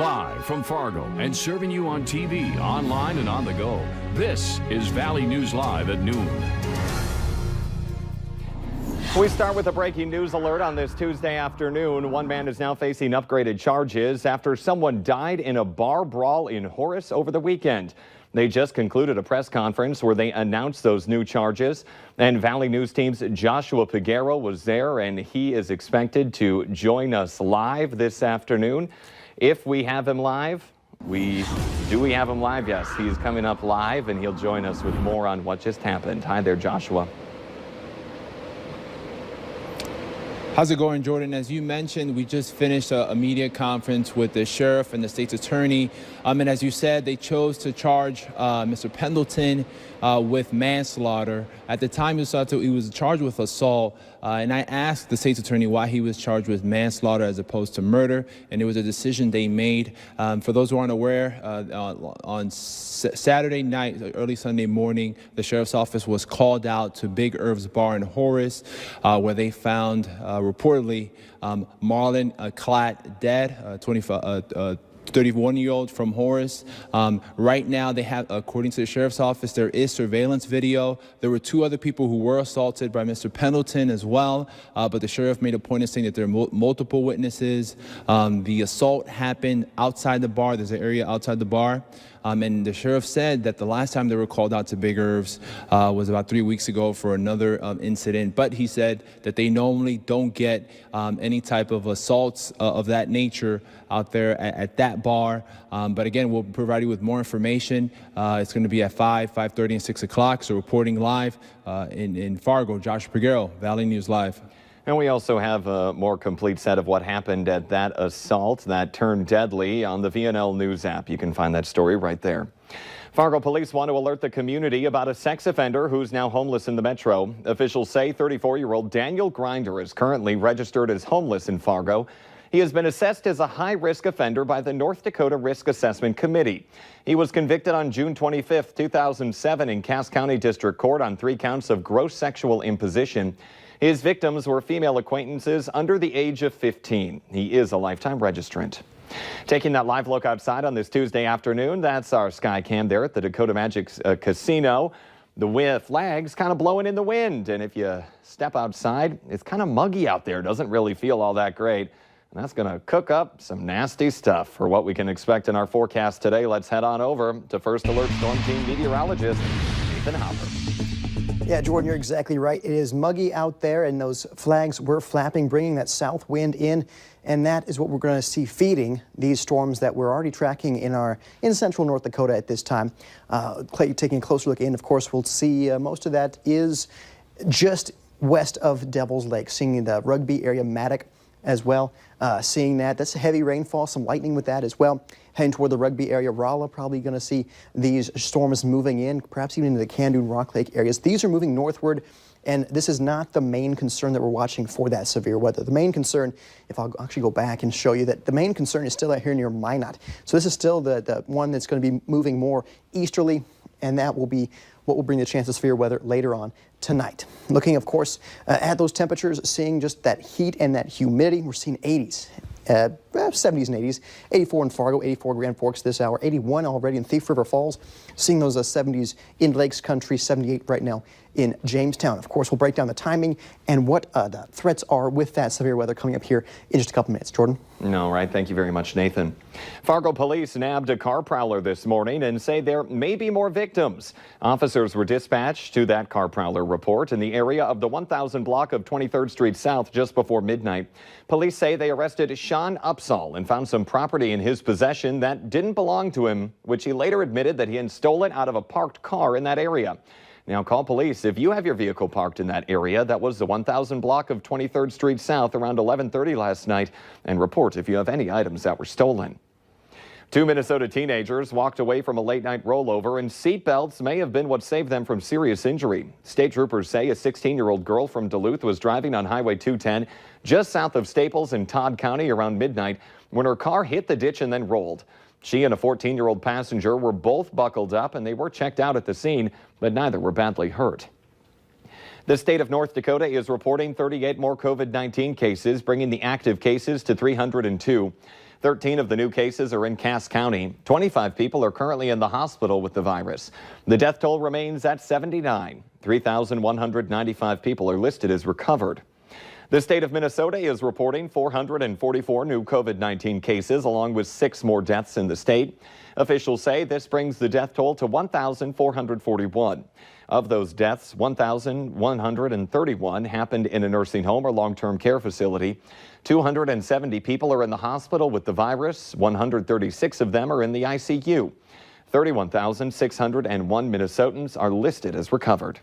Live from Fargo and serving you on TV, online, and on the go. This is Valley News Live at noon. We start with a breaking news alert on this Tuesday afternoon. One man is now facing upgraded charges after someone died in a bar brawl in Horace over the weekend. They just concluded a press conference where they announced those new charges. And Valley News Team's Joshua Piguero was there, and he is expected to join us live this afternoon. If we have him live, do we have him live? Yes, he's coming up live, and he'll join us with more on what just happened. Hi there, Joshua. How's it going, Jordan? As you mentioned, we just finished a media conference with the sheriff and the state's attorney. And as you said, they chose to charge Mr. Pendleton with manslaughter. At the time, he was charged with assault. And I asked the state's attorney why he was charged with manslaughter as opposed to murder. And it was a decision they made. For those who aren't aware, on Saturday night, early Sunday morning, the sheriff's office was called out to Big Irv's Bar in Horace, where they found reportedly Marlon Klatt dead, 31-year-old from Horace. Right now, they have, according to the sheriff's office, there is surveillance video. There were two other people who were assaulted by Mr. Pendleton as well, but the sheriff made a point of saying that there are multiple witnesses. The assault happened outside the bar. There's an area outside the bar. And the sheriff said that the last time they were called out to Big Irv's was about 3 weeks ago for another incident. But he said that they normally don't get any type of assaults of that nature out there at that bar. But again, we'll provide you with more information. It's going to be at 5:30, and 6 o'clock. So reporting live in Fargo, Josh Piguero, Valley News Live. And we also have a more complete set of what happened at that assault that turned deadly on the VNL News app. You can find that story right there. Fargo police want to alert the community about a sex offender who's now homeless in the metro. Officials say 34-year-old Daniel Grinder is currently registered as homeless in Fargo. He has been assessed as a high-risk offender by the North Dakota Risk Assessment Committee. He was convicted on June 25, 2007 in Cass County District Court on 3 counts of gross sexual imposition. His victims were female acquaintances under the age of 15. He is a lifetime registrant. Taking that live look outside on this Tuesday afternoon, that's our sky cam there at the Dakota Magic Casino. The flag's kind of blowing in the wind, and if you step outside, it's kind of muggy out there. Doesn't really feel all that great. And that's going to cook up some nasty stuff for what we can expect in our forecast today. Let's head on over to First Alert Storm Team meteorologist Nathan Hopper. Yeah, Jordan, you're exactly right. It is muggy out there, and those flags were flapping, bringing that south wind in, and that is what we're going to see feeding these storms that we're already tracking in central North Dakota at this time. Taking a closer look in, of course, we'll see most of that is just west of Devil's Lake, seeing the Rugby area, Maddock as well. Seeing that's heavy rainfall, some lightning with that as well. Heading toward the Rugby area, Rolla, probably going to see these storms moving in, perhaps even into the Candoon, Rock Lake areas. These are moving northward, and this is not the main concern that we're watching for that severe weather. The main concern, if I'll actually go back and show you that the main concern is still out here near Minot. So this is still the one that's going to be moving more easterly, and that will be what will bring the chance of severe weather later on tonight. Looking, of course, at those temperatures, seeing just that heat and that humidity. We're seeing 80s. 70s and 80s, 84 in Fargo, 84 Grand Forks this hour, 81 already in Thief River Falls, seeing those 70s in Lakes Country, 78 right now in Jamestown. Of course, we'll break down the timing and what the threats are with that severe weather coming up here in just a couple minutes. Jordan? All right. Thank you very much, Nathan. Fargo police nabbed a car prowler this morning and say there may be more victims. Officers were dispatched to that car prowler report in the area of the 1000 block of 23rd Street South just before midnight. Police say they arrested Sean Upsall and found some property in his possession that didn't belong to him, which he later admitted that he had stolen out of a parked car in that area. Now call police if you have your vehicle parked in that area. That was the 1000 block of 23rd Street South around 11:30 last night, and report if you have any items that were stolen. 2 Minnesota teenagers walked away from a late-night rollover, and seatbelts may have been what saved them from serious injury. State troopers say a 16-year-old girl from Duluth was driving on Highway 210 just south of Staples in Todd County around midnight when her car hit the ditch and then rolled. She and a 14-year-old passenger were both buckled up, and they were checked out at the scene, but neither were badly hurt. The state of North Dakota is reporting 38 more COVID-19 cases, bringing the active cases to 302. 13 of the new cases are in Cass County. 25 people are currently in the hospital with the virus. The death toll remains at 79. 3,195 people are listed as recovered. The state of Minnesota is reporting 444 new COVID-19 cases, along with 6 more deaths in the state. Officials say this brings the death toll to 1,441. Of those deaths, 1,131 happened in a nursing home or long-term care facility. 270 people are in the hospital with the virus. 136 of them are in the ICU. 31,601 Minnesotans are listed as recovered.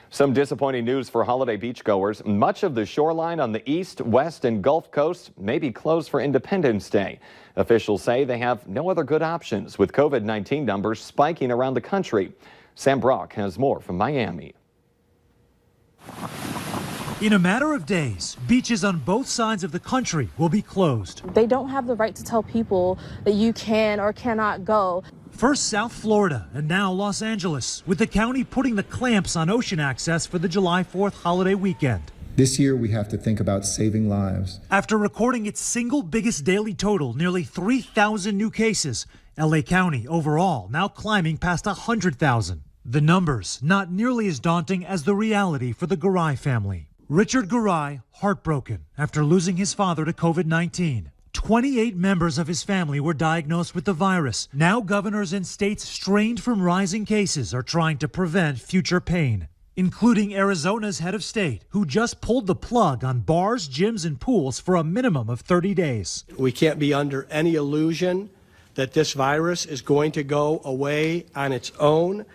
Some disappointing news for holiday beachgoers. Much of the shoreline on the east, west, and Gulf Coast may be closed for Independence Day. Officials say they have no other good options with COVID-19 numbers spiking around the country. Sam Brock has more from Miami. In a matter of days, beaches on both sides of the country will be closed. They don't have the right to tell people that you can or cannot go. First South Florida and now Los Angeles, with the county putting the clamps on ocean access for the July 4th holiday weekend. This year, we have to think about saving lives. After recording its single biggest daily total, nearly 3,000 new cases, LA County overall now climbing past 100,000. The numbers not nearly as daunting as the reality for the Garay family. Richard Garay heartbroken after losing his father to COVID-19. 28 members of his family were diagnosed with the virus. Now governors in states strained from rising cases are trying to prevent future pain, including Arizona's head of state, who just pulled the plug on bars, gyms, and pools for a minimum of 30 days. We can't be under any illusion that this virus is going to go away on its own.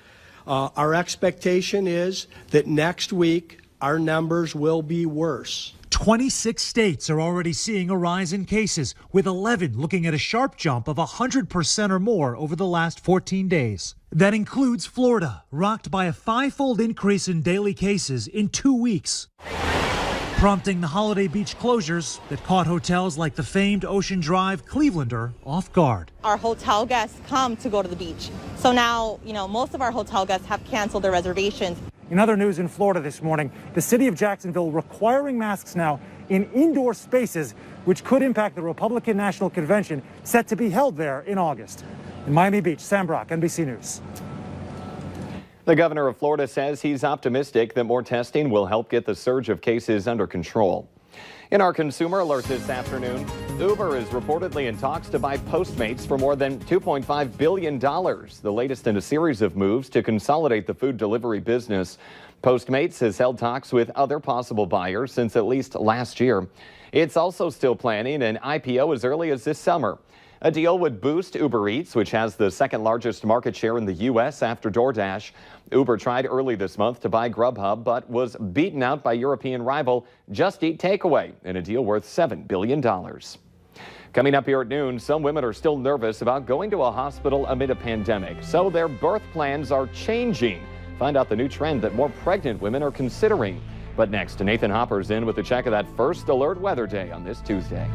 Our expectation is that next week our numbers will be worse. 26 states are already seeing a rise in cases, with 11 looking at a sharp jump of 100% or more over the last 14 days. That includes Florida, rocked by a 5-fold increase in daily cases in 2 weeks, prompting the holiday beach closures that caught hotels like the famed Ocean Drive Clevelander off guard. Our hotel guests come to go to the beach. So now, most of our hotel guests have canceled their reservations. In other news in Florida this morning, the city of Jacksonville requiring masks now in indoor spaces, which could impact the Republican National Convention set to be held there in August. In Miami Beach, Sam Brock, NBC News. The governor of Florida says he's optimistic that more testing will help get the surge of cases under control. In our consumer alert this afternoon, Uber is reportedly in talks to buy Postmates for more than $2.5 billion, the latest in a series of moves to consolidate the food delivery business. Postmates has held talks with other possible buyers since at least last year. It's also still planning an IPO as early as this summer. A deal would boost Uber Eats, which has the second largest market share in the U.S. after DoorDash. Uber tried early this month to buy Grubhub, but was beaten out by European rival Just Eat Takeaway in a deal worth $7 billion. Coming up here at noon, some women are still nervous about going to a hospital amid a pandemic, so their birth plans are changing. Find out the new trend that more pregnant women are considering. But next, Nathan Hopper's in with a check of that first alert weather day on this Tuesday.